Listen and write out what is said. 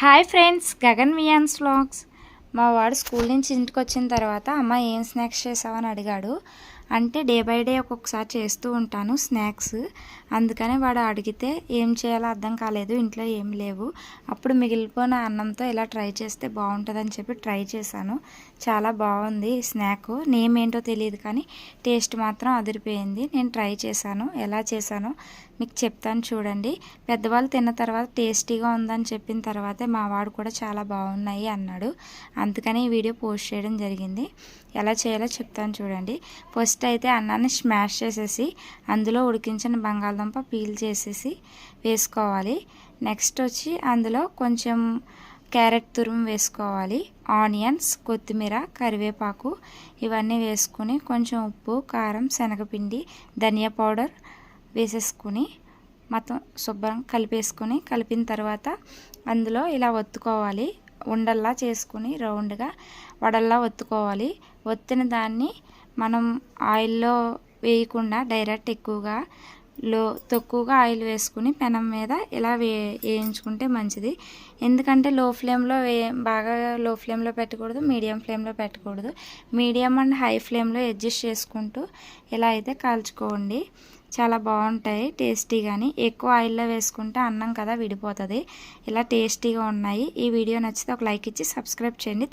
Hi friends, Gagan Vians vlogs. మా వాడు school నుంచి ఇంటికి వచ్చిన తర్వాత అమ్మ ఏం స్నాక్స్ చేసావని అడిగాడు. అంటే డే బై డే ఒక్కొక్కసారి చేస్తూ ఉంటాను స్నాక్స్. అందుకని వాడు అడిగితే ఏం చేయాలో అర్థం కాలేదు, ఇంట్లో ఏం లేవు. అప్పుడు మిగిలిపోయిన అన్నంతో ఇలా ట్రై చేస్తే బాగుంటుందని చెప్పి ట్రై చేశాను. చాలా బాగుంది స్నాక్. నేమ్ ఏంటో తెలియదు కానీ టేస్ట్ మాత్రం అదిరిపోయింది. నేను ట్రై చేశాను, ఎలా చేశానో మీకు చెప్తాను చూడండి. పెద్దవాళ్ళు తిన్న తర్వాత టేస్టీగా ఉందని చెప్పిన తర్వాతే మా వాడు కూడా చాలా బాగున్నాయి అన్నాడు. అందుకని ఈ వీడియో పోస్ట్ చేయడం జరిగింది. ఎలా చేయాలో చెప్తాను చూడండి. ఫస్ట్ అయితే అన్నాన్ని స్మాష్ చేసేసి అందులో ఉడికించిన బంగాళదుంప పీల్ చేసేసి వేసుకోవాలి. నెక్స్ట్ వచ్చి అందులో కొంచెం క్యారెట్ తురుము వేసుకోవాలి. ఆనియన్స్, కొత్తిమీర, కరివేపాకు ఇవన్నీ వేసుకుని కొంచెం ఉప్పు, కారం, శనగపిండి, ధనియా పౌడర్ వేసేసుకుని మొత్తం శుభ్రం కలిపిన తర్వాత అందులో ఇలా ఒత్తుకోవాలి. ఉండల్లా చేసుకుని రౌండ్గా వడల్లా ఒత్తుకోవాలి. ఒత్తిన దాన్ని మనం ఆయిల్లో వేయకుండా డైరెక్ట్ తక్కువగా ఆయిల్ వేసుకుని పెనం మీద ఇలా వేయించుకుంటే మంచిది. ఎందుకంటే బాగా లో ఫ్లేమ్లో పెట్టకూడదు, మీడియం ఫ్లేమ్లో పెట్టకూడదు. మీడియం అండ్ హై ఫ్లేమ్లో అడ్జస్ట్ చేసుకుంటూ ఇలా అయితే కాల్చుకోండి. చాలా బాగుంటాయి టేస్టీగాని. ఎక్కువ ఆయిల్లో వేసుకుంటే అన్నం కదా విడిపోతుంది. ఇలా టేస్టీగా ఉన్నాయి. ఈ వీడియో నచ్చితే ఒక లైక్ ఇచ్చి సబ్స్క్రైబ్ చేయండి.